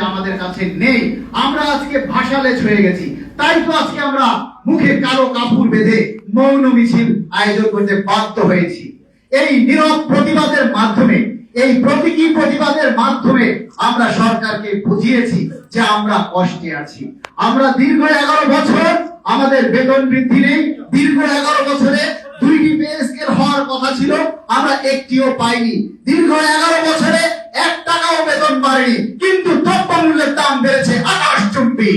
আমাদের কাছে নেই। আমরা আজকে ভাষালেজ হয়ে গেছি। তাই তো আজকে আমরা মুখে কালো কাপড় বেঁধে মৌন মিছিল আয়োজন করতে বাধ্য হয়েছি। এই নীরব প্রতিবাদের মাধ্যমে, এই প্রতীকী প্রতিবাদের মাধ্যমে আমরা সরকারকে বুঝিয়েছি যে আমরা কষ্টে আছি। আমরা দীর্ঘ 11 বছর আমাদের বেতন বৃদ্ধি নেই। দীর্ঘ 11 বছরে 2টি পে স্কেল হওয়ার কথা ছিল, আমরা একটিও পাইনি। দীর্ঘ 11 বছরে 1 টাকাও বেতন বাড়েনি, কিন্তু দ্রব্যমূল্যের দাম বেড়েছে আকাশচুম্বী।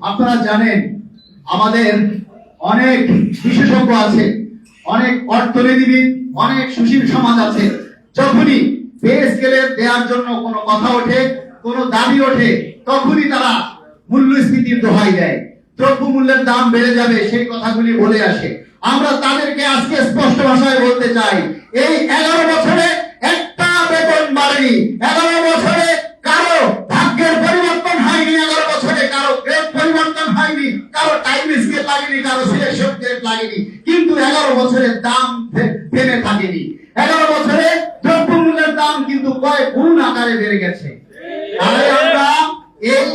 আপনারা জানেন আমাদের অনেক বিশেষজ্ঞ আছে, অনেক অর্থনীতিবিদ, অনেক সুশীল সমাজ আছে। যখনই পে স্কেলের দেওয়ার জন্য কোনো কথা ওঠে, কোনো দাবি ওঠে, তখনই তারা মূল্যস্ফীতির দোহাই দেয়, দ্রব্যমূল্যের দাম বেড়ে যাবে, সেই কথাগুলি বলে আসে। আমরা তাদেরকে আজকে স্পষ্ট ভাষায় বলতে চাই, এই 11 বছরে একটা বেতন বাড়েনি। 11 বছরে কারো ভাগ্যের পরিবর্তন হয়নি। 11 বছরে কারো গ্রেড পরিবর্তন হয়নি, কারো টাইম স্কেল লাগেনি, কারো সিলেকশন গ্রেড লাগেনি, কিন্তু 11 বছরে দাম থেমে থাকেনি। 11 বছরে দ্রব্যমূল্যের দাম কিন্তু কয়েক গুণ আকারে বেড়ে গেছে। তাই আমরা এই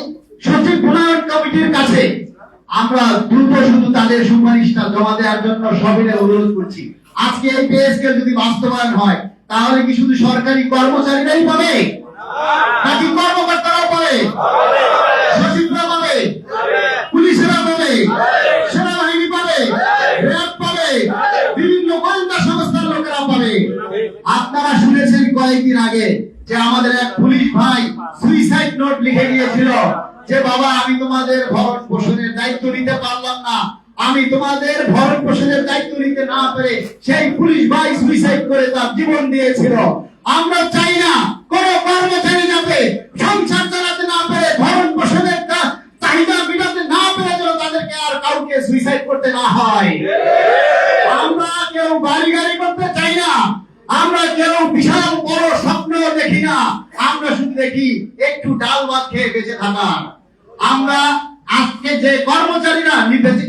সচিব প্রণয়ন কমিটির কাছে আমরা দ্রুত শুধু তাদের সুপারিশটা জমা দেওয়ার জন্য সবিনয়ে অনুরোধ করছি। আজকে এই পে স্কেল যদি বাস্তবায়ন হয়, তাহলে কি শুধু সরকারি কর্মচারীরাই পাবে, নাকি কর্মকর্তারাও পাবে, সচিবরা পাবে, পুলিশেরা পাবে, সেনাবাহিনী পাবে, র্যাব পাবে, বিভিন্ন গোয়েন্দা সংস্থার লোকেরা পাবে? আপনারা শুনেছেন কয়েকদিন আগে যে আমাদের এক পুলিশ ভাই সুইসাইড নোট লিখে দিয়েছিল যে বাবা, আমি তোমাদের ভরণ পোষণের দায়িত্ব নিতে পারলাম না, আমি তোমাদের ভরণ পোষণের দায়িত্ব নিতে না পেরে সেই পুলিশ ভাই সুইসাইড করে তার জীবন দিয়েছিল। আমরা চাই না কোন কর্মচারী যাতে সংসার চালাতে না পেরে, ভরণ পোষণের চাহিদা মেটাতে না পেরে যেন তাদেরকে আর কাউকে সুইসাইড করতে না হয়। আমরা কেউ বাড়ি গাড়ি করতে চাই না, আমরা কেউ বিশাল বড় স্বপ্ন দেখি না, আমরা শুধু দেখি একটু ডাল ভাত খেয়ে বেঁচে থাকা। আমরা আজকে যে কর্মচারীরা,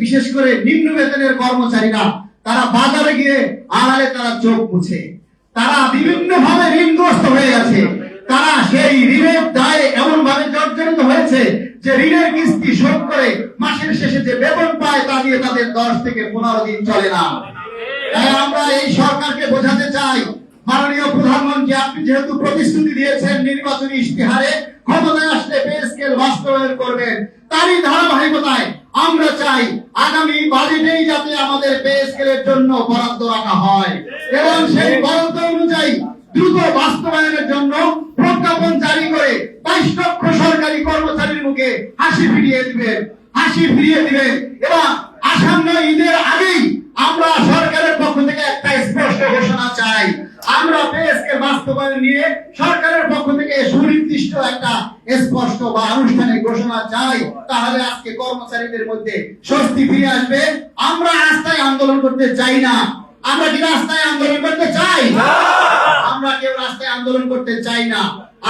বিশেষ করে নিম্ন বেতনের কর্মচারীরা, তারা বাজারে গিয়ে আড়ালে তারা চোখ মুছে, তারা বিভিন্ন ভাবে ঋণগ্রস্ত হয়ে গেছে। তারা সেই ঋণের দায়ে এমন ভাবে জর্জরিত হয়েছে যে ঋণের কিস্তি শোধ করে মাসের শেষে যে বেতন পায় তা দিয়ে তাদের 10 থেকে 15 দিন চলে না। তাই আমরা এই সরকারকে বোঝাতে চাই, মাননীয় প্রধানমন্ত্রী, আপনি যেহেতু প্রতিশ্রুতি দিয়েছেন নির্বাচনী ইশতেহারে ক্ষমতায় আসলে পে স্কেল বাস্তবায়ন করবেন, তারই ধারাবাহিকতায় আমরা চাই আগামী বাজেটেই যাতে আমাদের পে স্কেলের জন্য বরাদ্দ রাখা হয় এবং সেই বরাদ্দ অনুযায়ী দ্রুত বাস্তবায়নের জন্য প্রজ্ঞাপন জারি করে 22 লক্ষ সরকারি কর্মচারীর মুখে হাসি ফিরিয়ে দিবেন এবং আসন্ন ঈদের আগেই আমরা সরকারের পক্ষ থেকে একটা স্পষ্ট ঘোষণা চাই। আমরা পে স্কেল বাস্তবায়ন নিয়ে সরকারের পক্ষ থেকে সুনির্দিষ্ট একটা স্পষ্ট বা আনুষ্ঠানিক ঘোষণা চাই, তাহলে আজকে কর্মচারীদের মধ্যে স্বস্তি ফিরে আসবে। আমরা রাস্তায় আন্দোলন করতে চাই না। আমরা কি রাস্তায় আন্দোলন করতে চাই? আমরা কেউ রাস্তায় আন্দোলন করতে চাই না।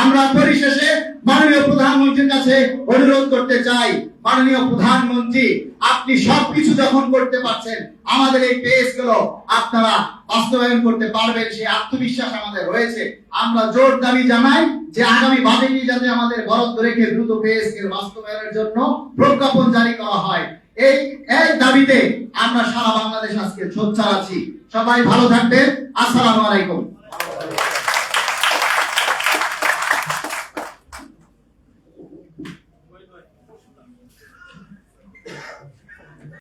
আমরা পরিশেষে মাননীয় প্রধানমন্ত্রীর কাছে অনুরোধ করতে চাই, মাননীয় প্রধানমন্ত্রী, আপনি সবকিছু যখন করতে পারছেন, আমাদের এই পে স্কেল আপনারা বাস্তবায়ন করতে পারবেন, সেই আত্মবিশ্বাস আমাদের রয়েছে। আমরা জোর দাবি জানাই যে আগামী বাজেটে যাতে আমাদের বরাদ্দ রেখে দ্রুত পে স্কেল বাস্তবায়নের জন্য প্রজ্ঞাপন জারি করা হয়। এই দাবিতে আমরা সারা বাংলাদেশ আজকে সোচ্চার আছি। সবাই ভালো থাকবেন। আসসালামু আলাইকুম।